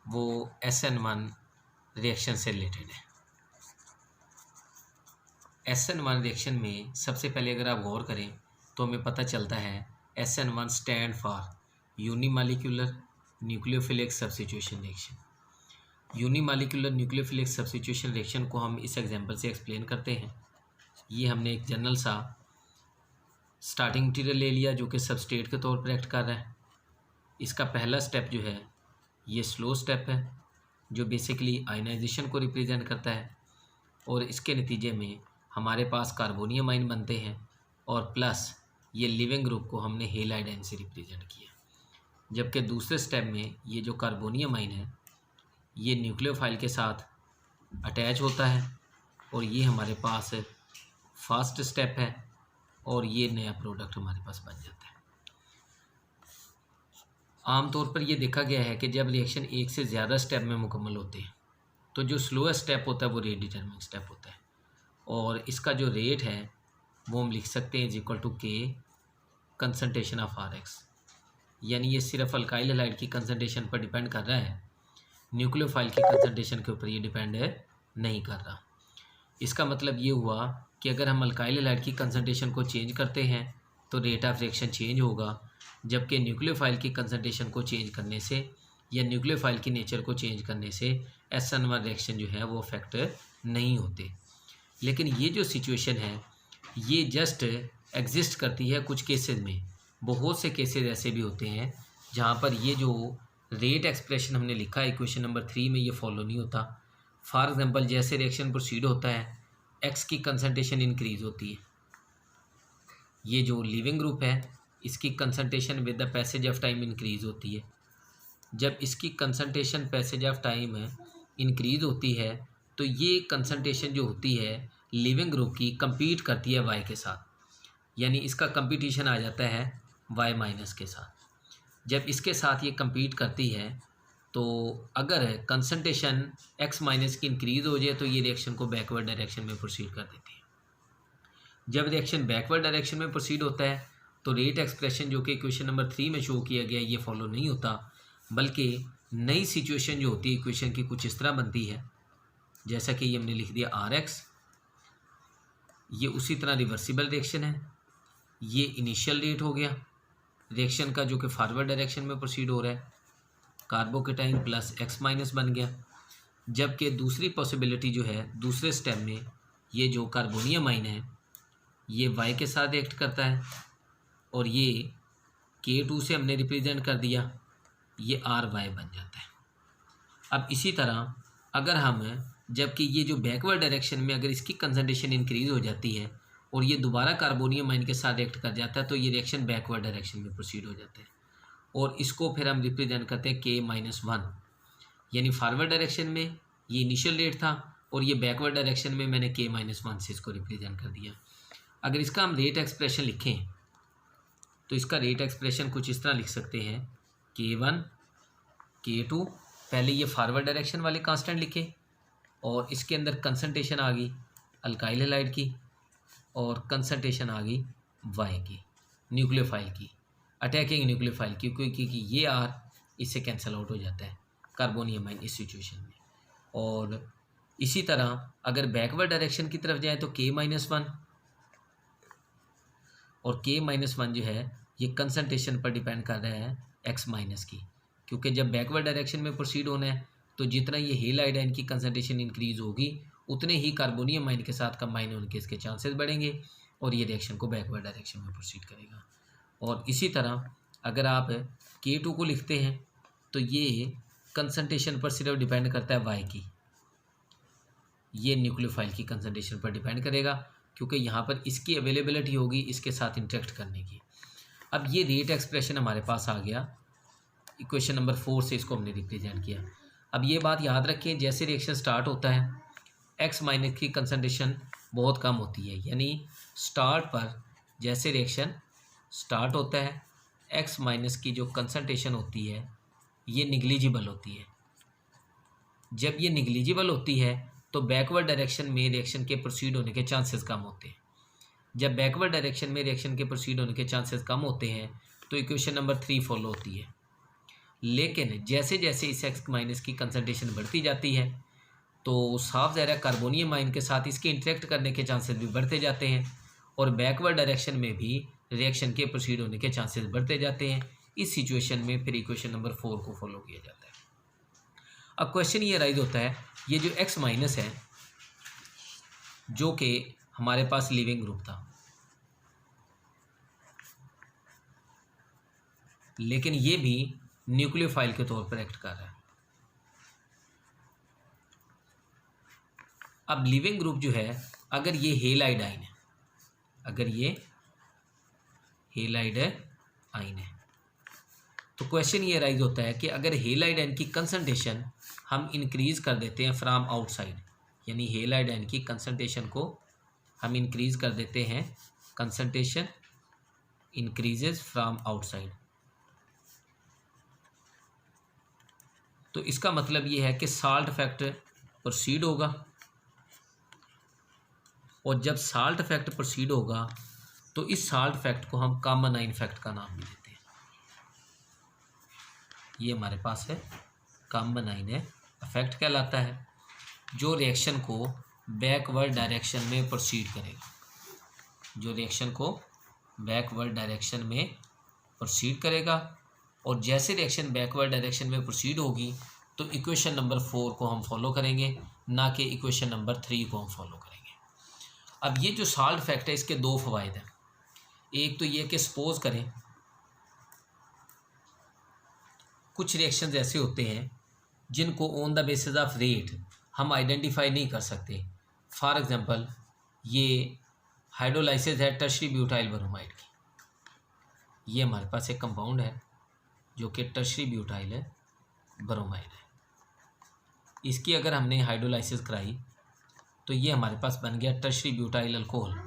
वो SN1 reaction से related है। SN1 रिएक्शन में सबसे पहले अगर आप गौर करें तो हमें पता चलता है SN1 stand for unimolecular nucleophilic substitution reaction. Unimolecular nucleophilic substitution reaction को हम इस एग्जांपल से एक्सप्लेन करते हैं। ये हमने एक जनरल सा स्टार्टिंग मटीरियल ले लिया जो कि सबस्ट्रेट के तौर पर एक्ट कर रहा है। इसका पहला स्टेप जो है ये स्लो स्टेप है जो बेसिकली आयनाइजेशन को रिप्रेजेंट करता है, और इसके नतीजे में हमारे पास कार्बोनियम आयन बनते हैं और प्लस ये लिविंग ग्रुप को हमने हेलाइड आयन से रिप्रेजेंट किया। जबकि दूसरे स्टेप में ये जो कार्बोनियम आयन है ये न्यूक्लियोफाइल के साथ अटैच होता है और ये हमारे पास फास्ट स्टेप है और ये नया प्रोडक्ट हमारे पास बन जाता है। आमतौर पर ये देखा गया है कि जब रिएक्शन एक से ज़्यादा स्टेप में मुकम्मल होते हैं तो जो स्लोएस्ट स्टेप होता है वो रेट डिटर्मिनिंग स्टेप होता है, और इसका जो रेट है वो हम लिख सकते हैं = K कंसंट्रेशन ऑफ RX। यानी ये सिर्फ अल्काइल हैलाइड की कंसंट्रेशन पर डिपेंड कर रहा है, न्यूक्लियोफाइल की कंसंट्रेशन के ऊपर ये डिपेंड नहीं कर रहा। इसका मतलब ये हुआ कि अगर हम अल्काइल हैलाइड की कंसंट्रेशन को चेंज करते हैं तो रेट ऑफ रिएक्शन चेंज होगा, जबकि न्यूक्लियोफाइल की कंसंट्रेशन को चेंज करने से या न्यूक्लियोफाइल की नेचर को चेंज करने से SN1 रिएक्शन जो है वो अफेक्ट नहीं होते। लेकिन ये जो सिचुएशन है ये जस्ट एग्जिस्ट करती है कुछ केसेस में। बहुत से केसेस ऐसे भी होते हैं जहाँ पर ये जो रेट एक्सप्रेशन हमने लिखा है इक्वेशन नंबर 3 में ये फॉलो नहीं होता। फॉर एग्जांपल जैसे रिएक्शन प्रोसीड होता है X की कंसंट्रेशन इंक्रीज़ होती है, ये जो लिविंग ग्रुप है इसकी concentration with the passage of time increase होती है। जब इसकी concentration passage of time increase होती है तो ये कंसंट्रेशन जो होती है लिविंग ग्रुप की compete करती है Y के साथ, यानी इसका कंपटीशन आ जाता है Y- के साथ। जब इसके साथ ये compete करती है तो अगर कंसंट्रेशन X- की इंक्रीज़ हो जाए तो ये रिएक्शन को बैकवर्ड डायरेक्शन में प्रोसीड कर देती है। जब रिएक्शन बैकवर्ड डायरेक्शन में प्रोसीड होता है तो रेट एक्सप्रेशन जो कि इक्वेशन नंबर 3 में शो किया गया ये फॉलो नहीं होता, बल्कि नई सिचुएशन जो होती है इक्वेशन की कुछ इस तरह बनती है जैसा कि ये हमने लिख दिया RX। ये उसी तरह रिवर्सिबल रिएक्शन है, ये इनिशियल रेट हो गया रिएक्शन का जो कि फॉरवर्ड डायरेक्शन में प्रोसीड हो रहा है, कार्बोकेटाइन प्लस X- बन गया। जबकि दूसरी पॉसिबिलिटी जो है दूसरे स्टेप में ये जो कार्बोनियम आयन है ये Y के साथ एक्ट करता है और ये K2 से हमने रिप्रेजेंट कर दिया, ये RY बन जाता है। अब इसी तरह अगर हम जबकि ये जो बैकवर्ड डायरेक्शन में अगर इसकी कंसंट्रेशन इंक्रीज़ हो जाती है और ये दोबारा कार्बोनियम आयन के साथ एक्ट कर जाता है तो ये रिएक्शन बैकवर्ड डायरेक्शन में प्रोसीड हो जाता है, और इसको फिर हम रिप्रेजेंट करते हैं K-1। यानी फॉरवर्ड डायरेक्शन में ये इनिशियल रेट था और ये बैकवर्ड डायरेक्शन में मैंने K-1 से इसको रिप्रेजेंट कर दिया। अगर इसका हम रेट एक्सप्रेशन लिखें तो इसका रेट एक्सप्रेशन कुछ इस तरह लिख सकते हैं K1 K2, पहले ये फॉरवर्ड डायरेक्शन वाले कांस्टेंट लिखे और इसके अंदर कंसंट्रेशन आ गई अल्काइल हैलाइड की और कंसंट्रेशन आ गई Y की, न्यूक्लियोफाइल की, अटैकिंग न्यूक्लियोफाइल की, क्योंकि ये R इससे कैंसिल आउट हो जाता है कार्बोनियम आयन इस सिचुएशन में। और इसी तरह अगर बैकवर्ड डायरेक्शन की तरफ जाए तो K-1 और K-1 जो है ये कंसंट्रेशन पर डिपेंड कर रहा है X- की, क्योंकि जब बैकवर्ड डायरेक्शन में प्रोसीड होना है तो जितना ये हेलाइड आयन की कंसंट्रेशन इंक्रीज़ होगी उतने ही कार्बोनियम आयन के साथ कंबाइन होने के इसके चांसेस बढ़ेंगे और ये रिएक्शन को बैकवर्ड डायरेक्शन में प्रोसीड करेगा। और इसी तरह अगर आप K2 को लिखते हैं तो ये कंसंट्रेशन पर सिर्फ डिपेंड करता है Y की, ये न्यूक्लियोफाइल की कंसंट्रेशन पर डिपेंड करेगा क्योंकि यहाँ पर इसकी अवेलेबिलिटी होगी इसके साथ इंटरेक्ट करने की। अब ये रेट एक्सप्रेशन हमारे पास आ गया, इक्वेशन नंबर 4 से इसको हमने रिप्रेजेंट किया। अब ये बात याद रखें जैसे रिएक्शन स्टार्ट होता है X- की कंसंट्रेशन बहुत कम होती है, यानी स्टार्ट पर जैसे रिएक्शन स्टार्ट होता है X- की जो कंसंट्रेशन होती है ये निग्लिजिबल होती है। जब ये निग्लिजिबल होती है तो बैकवर्ड डायरेक्शन में रिएक्शन के प्रोसीड होने के चांसेस कम होते हैं। जब बैकवर्ड डायरेक्शन में रिएक्शन के प्रोसीड होने के चांसेस कम होते हैं तो इक्वेशन नंबर 3 फॉलो होती है। लेकिन जैसे जैसे इस X माइनस की कंसनट्रेशन बढ़ती जाती है तो साफ ज़ाहिर है कार्बोनियम आयन के साथ इसके इंटरेक्ट करने के चांसेस भी बढ़ते जाते हैं और बैकवर्ड डायरेक्शन में भी रिएक्शन के प्रोसीड होने के चांसेस बढ़ते जाते हैं। इस सिचुएशन में फिर इक्वेशन नंबर 4 को फॉलो किया जाता है। अब क्वेश्चन ये राइज होता है, ये जो X माइनस है जो कि हमारे पास लिविंग ग्रुप था, लेकिन ये भी न्यूक्लियोफाइल के तौर पर एक्ट कर रहा है। अब लिविंग ग्रुप जो है, अगर ये हेलाइड आयन है, अगर ये हेलाइड आयन है तो क्वेश्चन ये राइज होता है कि अगर हेलाइड आयन की कंसंट्रेशन हम इंक्रीज़ कर देते हैं फ्रॉम आउटसाइड, यानी हेलाइड आयन की कंसंट्रेशन को हम इंक्रीज़ कर देते हैं, कंसंट्रेशन इंक्रीजेज फ्रॉम आउटसाइड, तो इसका मतलब ये है कि साल्ट इफेक्ट प्रोसीड होगा और जब साल्ट इफेक्ट प्रोसीड होगा तो इस साल्ट इफेक्ट को हम कॉमन आयन इफेक्ट का नाम भी देते हैं। ये हमारे पास है कॉमन आयन इफेक्ट कहलाता है, जो रिएक्शन को बैकवर्ड डायरेक्शन में प्रोसीड करेगा, जो रिएक्शन को बैकवर्ड डायरेक्शन में प्रोसीड करेगा। और जैसे रिएक्शन बैकवर्ड डायरेक्शन में प्रोसीड होगी तो इक्वेशन नंबर 4 को हम फॉलो करेंगे, ना कि इक्वेशन नंबर 3 को हम फॉलो करेंगे। अब ये जो साल्ट इफेक्ट है इसके दो फ़वाइद हैं। एक तो ये कि सपोज करें कुछ रिएक्शंस ऐसे होते हैं जिनको on the basis of rate हम आइडेंटिफाई नहीं कर सकते। फॉर एग्जांपल ये हाइड्रोलाइसिस है टर्शरी ब्यूटाइल ब्रोमाइड की, ये हमारे पास एक कंपाउंड है जो कि टर्शरी ब्यूटाइल है ब्रोमाइड है। इसकी अगर हमने हाइड्रोलाइसिस कराई तो ये हमारे पास बन गया tertiary butyl alcohol.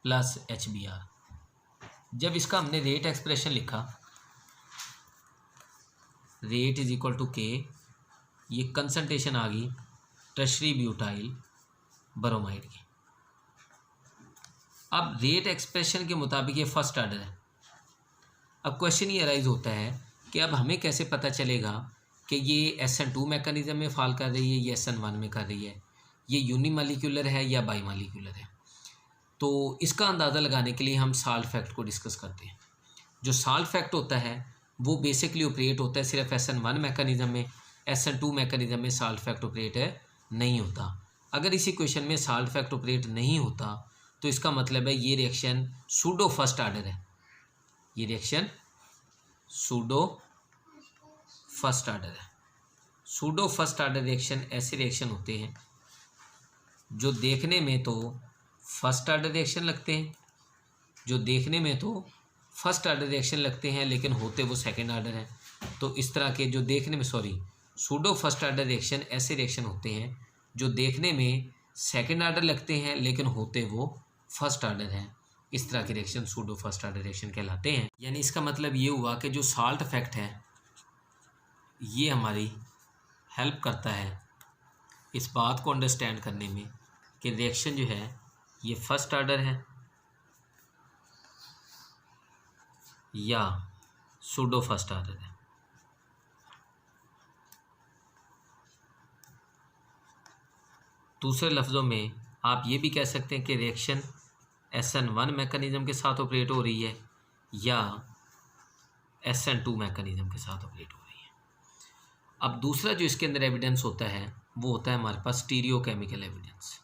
Plus HBr। जब इसका हमने रेट एक्सप्रेशन लिखा, रेट इज इक्वल टू के, ये कंसंट्रेशन आ गई टर्शरी ब्यूटाइल ब्रोमाइड की। अब रेट एक्सप्रेशन के मुताबिक ये फर्स्ट ऑर्डर है। अब क्वेश्चन ये अराइज होता है कि अब हमें कैसे पता चलेगा कि ये SN2 मैकेनिज्म में फॉल कर रही है, ये SN1 में कर रही है, ये यूनिमॉलिक्यूलर है या बाईमॉलिक्यूलर है। तो इसका अंदाज़ा लगाने के लिए हम साल्ट इफेक्ट को डिस्कस करते हैं। जो साल्ट इफेक्ट होता है वो बेसिकली ऑपरेट होता है सिर्फ SN1 मैकेनिज्म में, SN2 मैकेनिज्म में साल्ट इफेक्ट ऑपरेट नहीं होता। अगर इसी क्वेश्चन में साल्ट इफेक्ट ऑपरेट नहीं होता तो इसका मतलब है ये रिएक्शन सूडो फर्स्ट ऑर्डर है, ये रिएक्शन सूडो फर्स्ट ऑर्डर है। सूडो फर्स्ट ऑर्डर रिएक्शन ऐसे रिएक्शन होते हैं जो देखने में तो फर्स्ट ऑर्डर रिएक्शन लगते हैं, जो देखने में तो फर्स्ट ऑर्डर रिएक्शन लगते हैं लेकिन होते वो सेकंड ऑर्डर हैं। तो इस तरह के जो देखने में सूडो फर्स्ट ऑर्डर रिएक्शन ऐसे रिएक्शन होते हैं जो देखने में सेकंड ऑर्डर लगते हैं लेकिन होते वो फर्स्ट ऑर्डर हैं। इस तरह के reaction pseudo first order reaction कहलाते हैं। यानी इसका मतलब ये हुआ कि जो साल्ट इफेक्ट है ये हमारी हेल्प करता है इस बात को अंडरस्टैंड करने में कि रिएक्शन जो है ये फर्स्ट ऑर्डर है या सूडो फर्स्ट ऑर्डर है। दूसरे लफ्ज़ों में आप ये भी कह सकते हैं कि रिएक्शन SN1 मैकेनिज्म के साथ ऑपरेट हो रही है या SN2 मैकेनिज्म के साथ ऑपरेट हो रही है। अब दूसरा जो इसके अंदर एविडेंस होता है वो होता है हमारे पास स्टीरियोकेमिकल एविडेंस।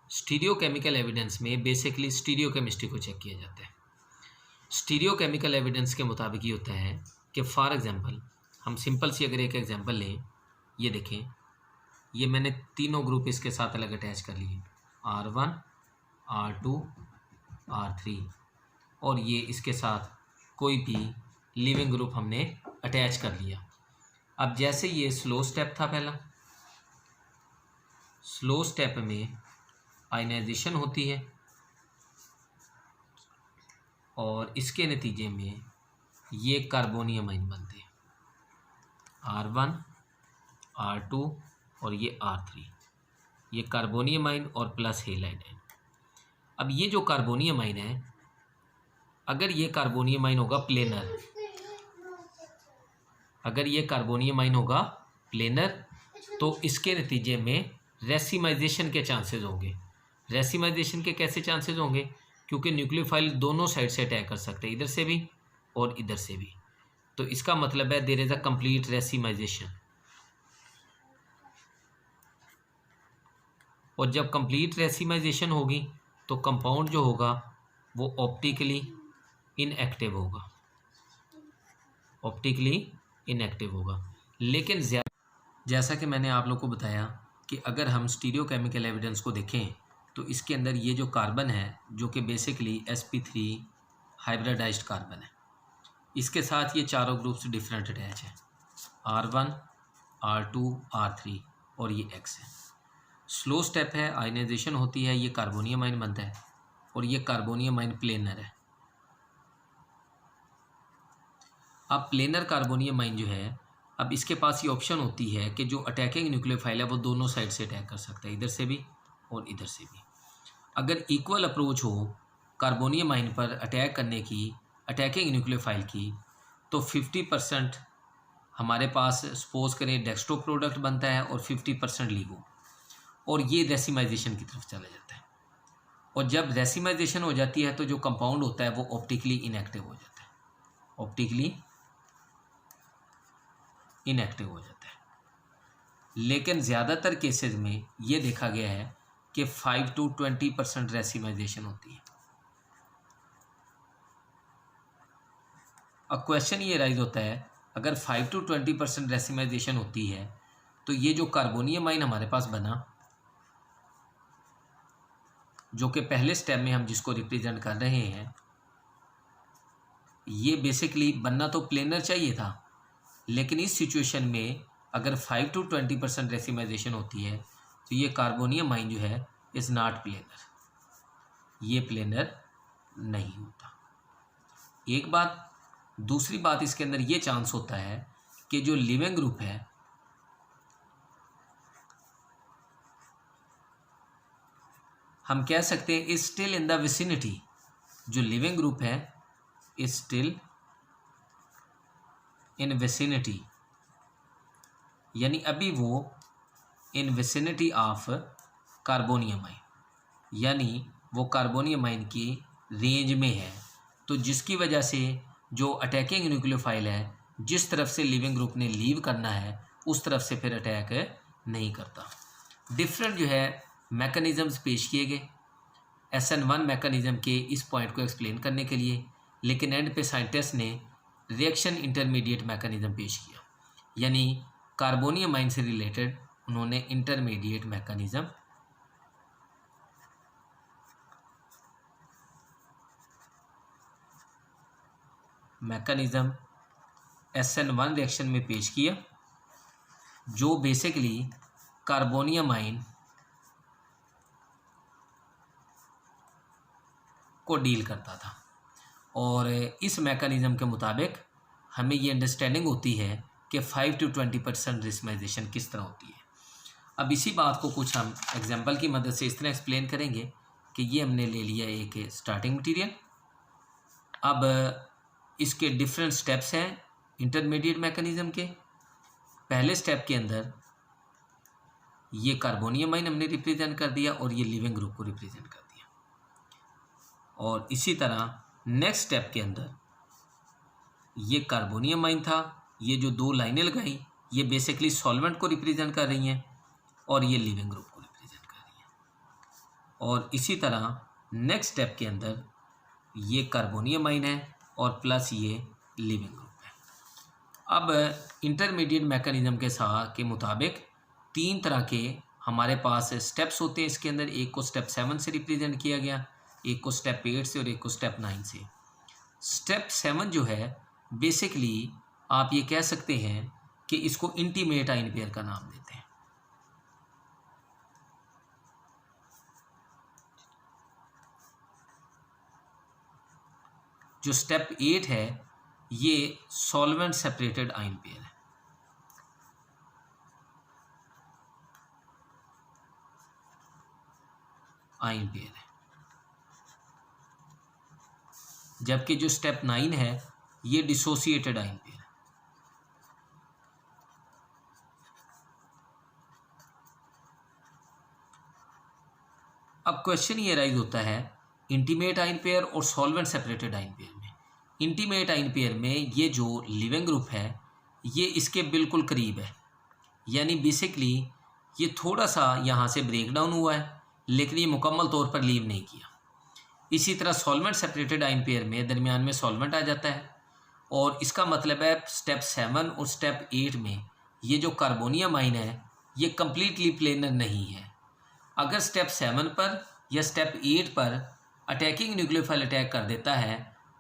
स्टीरियोकेमिकल एविडेंस में बेसिकली स्टीरियोकेमिस्ट्री को चेक किया जाता है। स्टीरियोकेमिकल एविडेंस के मुताबिक ये होता है कि फॉर एग्जांपल हम सिंपल सी अगर एक एग्जांपल लें, ये देखें, ये मैंने तीनों ग्रुप इसके साथ अलग अटैच कर लिए, R1 R2 R3, और ये इसके साथ कोई भी लिविंग ग्रुप हमने अटैच कर लिया। अब जैसे ये स्लो स्टेप था, पहला स्लो स्टेप में आयनाइजेशन होती है और इसके नतीजे में ये कार्बोनियम आयन बनते हैं। R1 R2 और ये R3, ये कार्बोनियम आयन और प्लस हेलाइड है। अब ये जो कार्बोनियम आयन है, अगर ये कार्बोनियम आयन होगा प्लेनर, अगर ये कार्बोनियम आयन होगा प्लेनर, तो इसके नतीजे में रेसिमाइजेशन के चांसेस होंगे। रेसिमाइजेशन के कैसे चांसेस होंगे? क्योंकि न्यूक्लियोफाइल दोनों साइड से अटैक कर सकते हैं, इधर से भी और इधर से भी। तो इसका मतलब है there is a complete racemisation. और जब कंप्लीट रेसिमाइजेशन होगी तो कंपाउंड जो होगा वो ऑप्टिकली इनएक्टिव होगा, ऑप्टिकली इनएक्टिव होगा। लेकिन जैसा कि मैंने आप लोग को बताया कि अगर हम स्टीरियोकेमिकल एविडेंस को देखें तो इसके अंदर ये जो कार्बन है जो कि बेसिकली sp3 हाइब्रिडाइज्ड कार्बन है, इसके साथ ये चारों ग्रुप्स डिफरेंट अटैच हैं, R1 R2 R3 और ये X है। स्लो स्टेप है, आयनाइजेशन होती है, ये कार्बोनियम आयन बनता है और ये कार्बोनियम आयन प्लेनर है। अब प्लेनर कार्बोनियम आयन जो है, अब इसके पास ये ऑप्शन होती है कि जो अटैकिंग न्यूक्लियोफाइल है वो दोनों साइड से अटैक कर सकता है, इधर से भी और इधर से भी। अगर इक्वल अप्रोच हो कार्बोनियम आयन पर अटैक करने की, अटैकिंग न्यूक्लियोफाइल की, तो 50% हमारे पास सपोज करें डेक्स्ट्रो प्रोडक्ट बनता है और 50% लीवो, और ये रेसिमाइजेशन की तरफ चला जाता है। और जब रेसिमाइजेशन हो जाती है तो जो कंपाउंड होता है वो ऑप्टिकली इनएक्टिव हो जाता है, ऑप्टिकली इनएक्टिव हो जाता है। लेकिन ज़्यादातर केसेस में ये देखा गया है कि 5 to 20% रेसिमाइजेशन होती है। अब क्वेश्चन ये राइज होता है, अगर 5 to 20% रेसिमाइजेशन होती है तो ये जो कार्बोनियम आयन हमारे पास बना, जो कि पहले स्टेप में हम जिसको रिप्रेजेंट कर रहे हैं, ये बेसिकली बनना तो प्लेनर चाहिए था, लेकिन इस सिचुएशन में अगर 5 to 20% रेसिमाइजेशन होती है तो ये कार्बोनियम आयन जो है इज़ नॉट प्लेनर, ये प्लेनर नहीं होता। एक बात। दूसरी बात, इसके अंदर ये चांस होता है कि जो लिविंग ग्रुप है, हम कह सकते हैं is still in the vicinity, जो लिविंग ग्रुप है इज स्टिल इन विसिनिटी, यानी अभी वो इन विसिनिटी ऑफ कार्बोनियम आयन, यानी वो कार्बोनियम आयन की रेंज में है। तो जिसकी वजह से जो अटैकिंग न्यूक्लियोफाइल है, जिस तरफ से लिविंग ग्रुप ने लीव करना है उस तरफ से फिर अटैक नहीं करता। डिफरेंट जो है मैकेनिज़म्स पेश किए गए SN1 मैकेनिज़्म के इस पॉइंट को एक्सप्लेन करने के लिए, लेकिन एंड पे साइंटिस्ट ने रिएक्शन इंटरमीडिएट मैकेनिज़्म पेश किया, यानी कार्बोनियम आयन से रिलेटेड उन्होंने इंटरमीडिएट मैकेनिज़्म SN1 रिएक्शन में पेश किया, जो बेसिकली कार्बोनियम आयन को डील करता था। और इस मैकेनिज़्म के मुताबिक हमें ये अंडरस्टैंडिंग होती है कि 5 to 20% रेसिमाइजेशन किस तरह होती है। अब इसी बात को कुछ हम एग्जांपल की मदद से इस तरह एक्सप्लेन करेंगे कि ये हमने ले लिया एक स्टार्टिंग मटेरियल। अब इसके डिफरेंट स्टेप्स हैं इंटरमीडिएट मैकेनिज़्म के। पहले स्टेप के अंदर ये कार्बोनियम आयन हमने रिप्रेजेंट कर दिया और ये लिविंग ग्रुप को रिप्रेजेंट कर दिया, और इसी तरह नेक्स्ट स्टेप के अंदर ये कार्बोनियम आयन था, ये जो दो लाइनें लगाई ये बेसिकली सॉल्वेंट को रिप्रेजेंट कर रही हैं और ये लिविंग ग्रुप को रिप्रेजेंट कर रही हैं। और इसी तरह नेक्स्ट स्टेप के अंदर ये कार्बोनियम आयन है और प्लस ये लिविंग ग्रुप है। अब इंटरमीडिएट मैकेनिज़्म के मुताबिक 3 तरह के हमारे पास स्टेप्स होते हैं इसके अंदर। एक को स्टेप 7 से रिप्रेजेंट किया गया, एक को स्टेप 8 से और एक को स्टेप 9 से। स्टेप 7 जो है बेसिकली आप ये कह सकते हैं कि इसको इंटीमेट आयन पेयर का नाम देते हैं। जो स्टेप 8 है ये सॉल्वेंट सेपरेटेड आयन पेयर है। आयन पेयर है, जबकि जो स्टेप 9 है ये डिसोसिएटेड आयन पेयर है। अब क्वेश्चन ये राइज होता है इंटीमेट आयन पेयर और सॉल्वेंट सेपरेटेड आयन पेयर में। इंटीमेट आयन पेयर में ये जो लिविंग ग्रुप है ये इसके बिल्कुल करीब है, यानी बेसिकली ये थोड़ा सा यहाँ से ब्रेक डाउन हुआ है लेकिन ये मुकम्मल तौर पर लीव नहीं किया। इसी तरह सॉल्वेंट सेपरेटेड आयन पेयर में दरमियान में सॉल्वेंट आ जाता है, और इसका मतलब है स्टेप 7 और स्टेप 8 में ये जो कार्बोनियम आयन है ये कम्प्लीटली प्लेनर नहीं है। अगर स्टेप 7 पर या स्टेप 8 पर अटैकिंग न्यूक्लियोफाइल अटैक कर देता है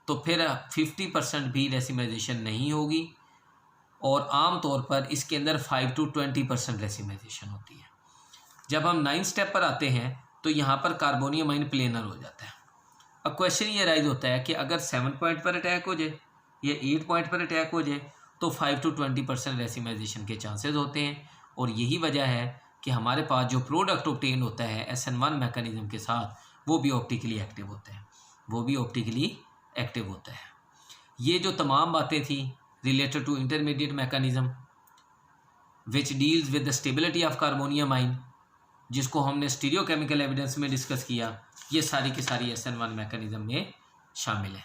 तो फिर 50% भी रेसिमाइजेशन नहीं होगी, और आम तौर पर इसके अंदर 5 to 20% रेसिमाइजेशन होती है। जब हम 9 स्टेप पर आते हैं तो यहाँ पर कार्बोनियम आयन प्लेनर हो जाता है। अब क्वेश्चन ये राइज होता है कि अगर 7 पॉइंट पर अटैक हो जाए या 8 पॉइंट पर अटैक हो जाए तो 5 to 20% रेसिमाइजेशन के चांसेस होते हैं, और यही वजह है कि हमारे पास जो प्रोडक्ट ऑब्टेन होता है SN1 मैकेनिज्म के साथ वो भी ऑप्टिकली एक्टिव होता है, ये जो तमाम बातें थी related to intermediate mechanism which deals with the stability of carbonium ion, जिसको हमने स्टीरियोकेमिकल एविडेंस में डिस्कस किया, ये सारी की सारी SN1 मैकेनिज्म में शामिल है।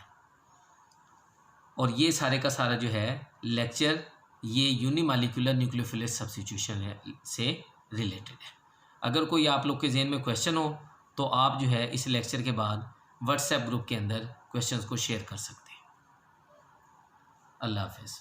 और ये सारे का सारा जो है लेक्चर ये यूनिमॉलिक्यूलर न्यूक्लियोफिलिक सब्स्टिट्यूशन से रिलेटेड है। अगर कोई आप लोग के ज़हन में क्वेश्चन हो तो आप जो है इस लेक्चर के बाद व्हाट्सएप ग्रुप के अंदर क्वेश्चंस को शेयर कर सकते हैं। अल्लाह हाफ़िज़।